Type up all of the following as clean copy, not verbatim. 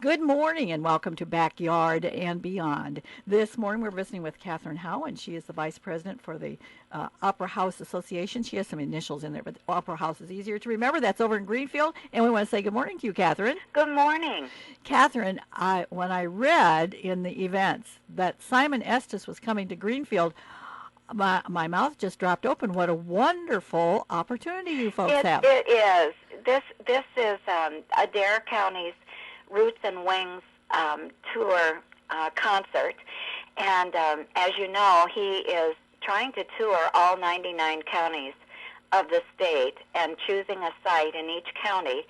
Good morning and welcome to Backyard and Beyond. This morning we're visiting with Catherine Howe, and she is the Vice President for the Opera House Association. She has some initials in there, but the Opera House is easier to remember. That's over in Greenfield, and we want to say good morning to you, Catherine. Good morning. Catherine, when I read in the events that Simon Estes was coming to Greenfield, my mouth just dropped open. What a wonderful opportunity you folks have. It is. This is Adair County's Roots and Wings tour concert. And as you know, he is trying to tour all 99 counties of the state and choosing a site in each county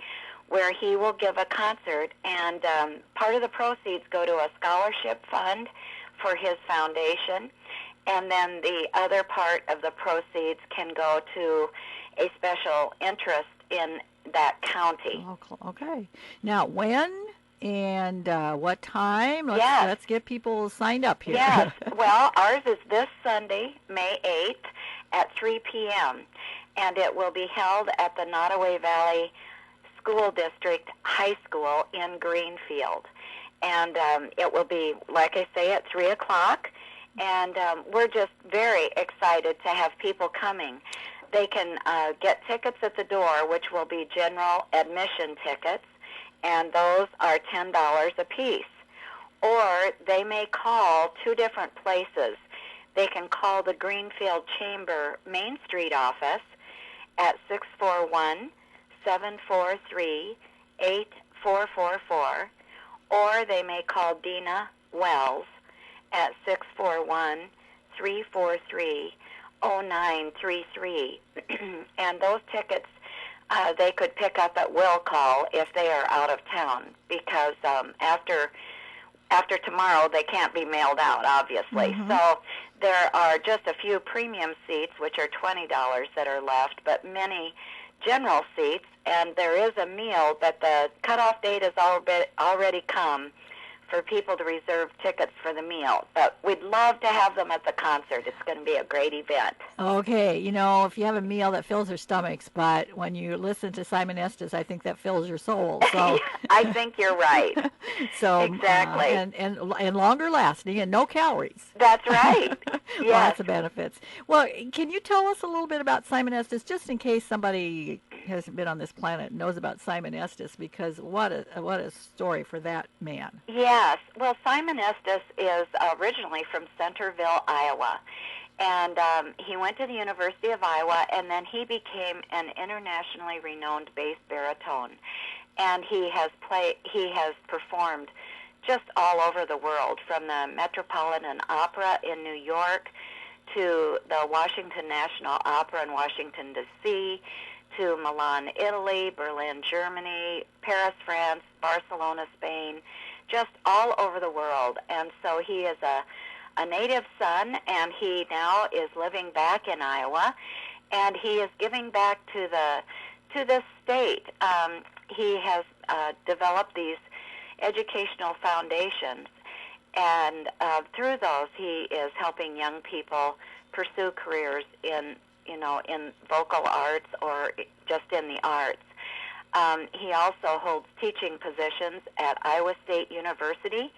where he will give a concert. And part of the proceeds go to a scholarship fund for his foundation. And then the other part of the proceeds can go to a special interest in that county. Okay. Now, when and what time? Let's get people signed up here. Yes. Well, ours is this Sunday, May 8th at 3 p.m., and it will be held at the Nodoway Valley School District High School in Greenfield. And it will be, like I say, at 3 o'clock. And we're just very excited to have people coming. They can get tickets at the door, which will be general admission tickets, and those are $10 a piece. Or they may call two different places. They can call the Greenfield Chamber Main Street office at 641-743-8444, or they may call Dina Wells at 641-343-0933. And those tickets they could pick up at will call if they are out of town, because after tomorrow they can't be mailed out, obviously. Mm-hmm. So there are just a few premium seats, which are $20 that are left, but many general seats, and there is a meal, but the cutoff date has already come for people to reserve tickets for the meal. But we'd love to have them at the concert. It's going to be a great event. Okay, if you have a meal that fills your stomachs, but when you listen to Simon Estes, I think that fills your soul. So I think you're right. So exactly. And longer lasting and no calories. That's right. Yes. Lots of benefits. Well, can you tell us a little bit about Simon Estes, just in case somebody hasn't been on this planet and knows about Simon Estes, because what a story for that man. Yes. Well, Simon Estes is originally from Centerville, Iowa. And he went to the University of Iowa, and then he became an internationally renowned bass baritone. And he has performed just all over the world, from the Metropolitan Opera in New York to the Washington National Opera in Washington, D.C., to Milan, Italy, Berlin, Germany, Paris, France, Barcelona, Spain, just all over the world. And so he is a native son, and he now is living back in Iowa, and he is giving back to this state. He has developed these educational foundations, and through those he is helping young people pursue careers in vocal arts or just in the arts. He also holds teaching positions at Iowa State University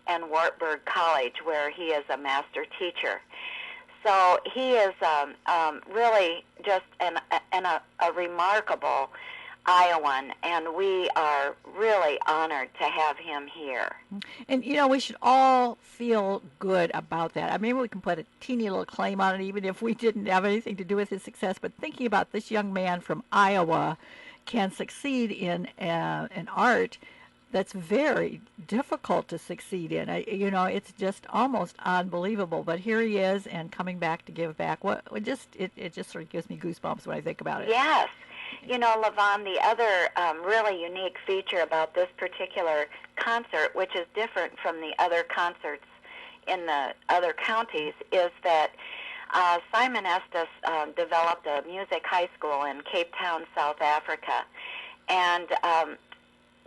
and Wartburg College, where he is a master teacher. So he is really just a remarkable Iowan, and we are really honored to have him here. And, we should all feel good about that. I mean, we can put a teeny little claim on it, even if we didn't have anything to do with his success, but thinking about this young man from Iowa can succeed in an art that's very difficult to succeed in. It's just almost unbelievable. But here he is, and coming back to give back. It just sort of gives me goosebumps when I think about it. Yes. Lavon, the other really unique feature about this particular concert, which is different from the other concerts in the other counties, is that Simon Estes developed a music high school in Cape Town, South Africa. And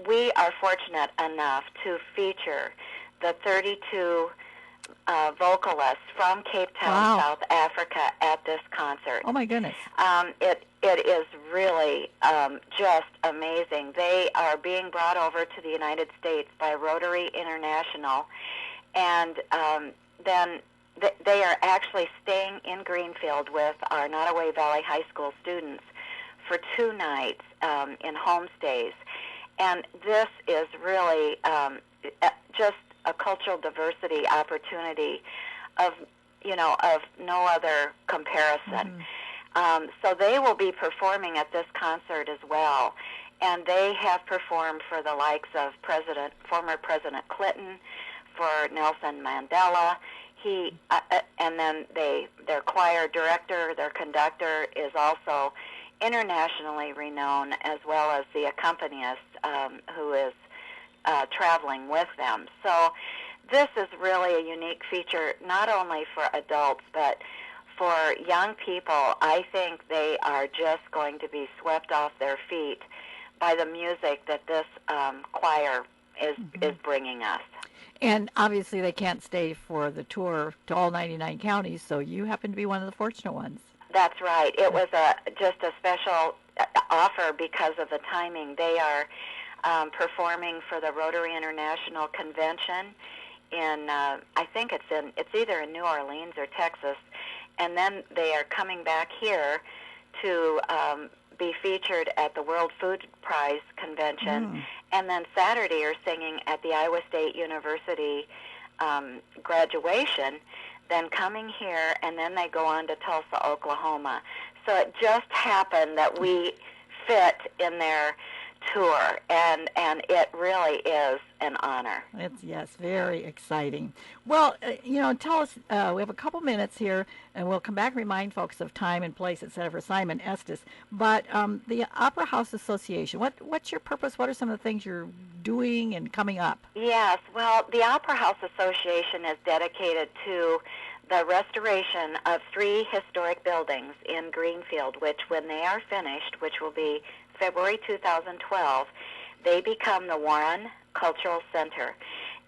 we are fortunate enough to feature the 32 vocalists from Cape Town, Wow. South Africa, at this concert. Oh, my goodness. It is really just amazing. They are being brought over to the United States by Rotary International, and then they are actually staying in Greenfield with our Nodoway Valley High School students for 2 nights in homestays. And this is really just a cultural diversity opportunity of no other comparison. So they will be performing at this concert as well. And they have performed for the likes of former President Clinton, for Nelson Mandela. And then their choir director, their conductor, is also internationally renowned, as well as the accompanist who is traveling with them. So this is really a unique feature, not only for adults, but for young people. I think they are just going to be swept off their feet by the music that this choir is bringing us. And obviously they can't stay for the tour to all 99 counties, so you happen to be one of the fortunate ones. That's right. It was just a special offer because of the timing. They are performing for the Rotary International Convention in I think it's either in New Orleans or Texas, and then they are coming back here to be featured at the World Food Prize Convention, and then Saturday are singing at the Iowa State University graduation, then coming here, and then they go on to Tulsa, Oklahoma. So it just happened that we fit in their tour, and it really is an honor. Yes, very exciting. Well, tell us, we have a couple minutes here, and we'll come back and remind folks of time and place, et cetera, for Simon Estes. But the Opera House Association, what's your purpose? What are some of the things you're doing and coming up? Yes, well, the Opera House Association is dedicated to the restoration of 3 historic buildings in Greenfield, which when they are finished, which will be February 2012, they become the Warren Cultural Center.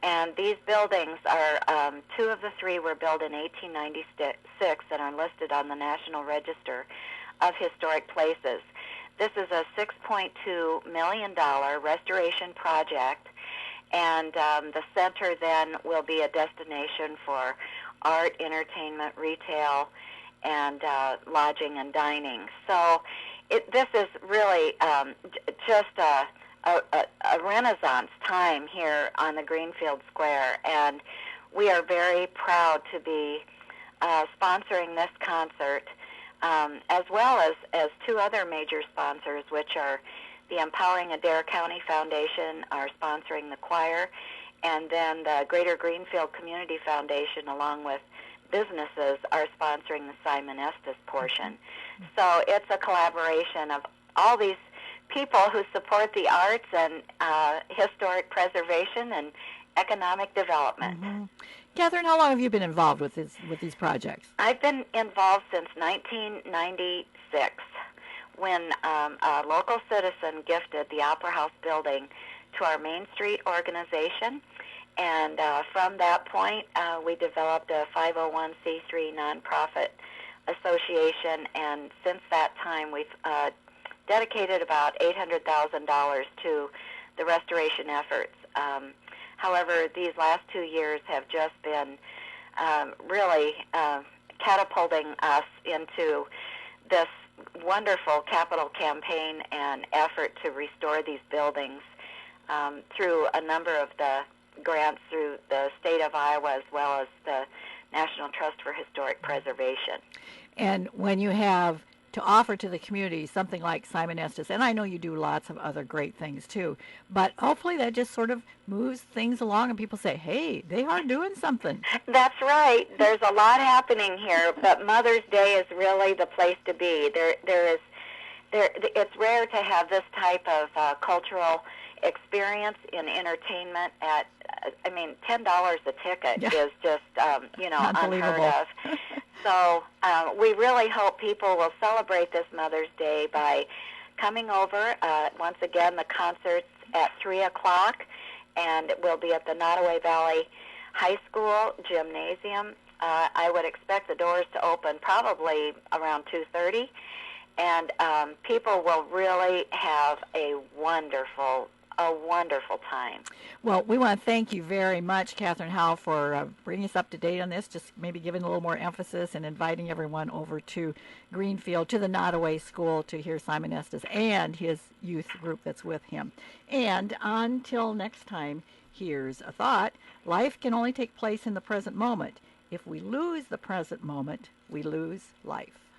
And these buildings are, 2 of the 3 were built in 1896 and are listed on the National Register of Historic Places. This is a $6.2 million restoration project, and the center then will be a destination for art, entertainment, retail, and lodging and dining. So this is really just a renaissance time here on the Greenfield Square, and we are very proud to be sponsoring this concert, as well as 2 other major sponsors, which are the Empowering Adair County Foundation are sponsoring the choir, and then the Greater Greenfield Community Foundation, along with businesses, are sponsoring the Simon Estes portion. So it's a collaboration of all these people who support the arts and historic preservation and economic development. Catherine, how long have you been involved with these projects? I've been involved since 1996, when a local citizen gifted the Opera House building to our Main Street organization. And from that point, we developed a 501c3 nonprofit association, and since that time, we've dedicated about $800,000 to the restoration efforts. However, these last 2 years have just been really catapulting us into this wonderful capital campaign and effort to restore these buildings through a number of the grants through the state of Iowa, as well as the National Trust for Historic Preservation. And when you have to offer to the community something like Simon Estes, and I know you do lots of other great things too, but hopefully that just sort of moves things along and people say, hey, they are doing something. That's right. There's a lot happening here, but Mother's Day is really the place to be. It's rare to have this type of cultural experience in entertainment at, $10 a ticket is just, unheard of. So we really hope people will celebrate this Mother's Day by coming over. Once again, the concert's at 3 o'clock, and it will be at the Nodoway Valley high school gymnasium. I would expect the doors to open probably around 2:30, and people will really have a wonderful time. Well, we want to thank you very much, Catherine Howe, for bringing us up to date on this, just maybe giving a little more emphasis and inviting everyone over to Greenfield, to the Nodoway School, to hear Simon Estes and his youth group that's with him. And until next time, here's a thought. Life can only take place in the present moment. If we lose the present moment, we lose life.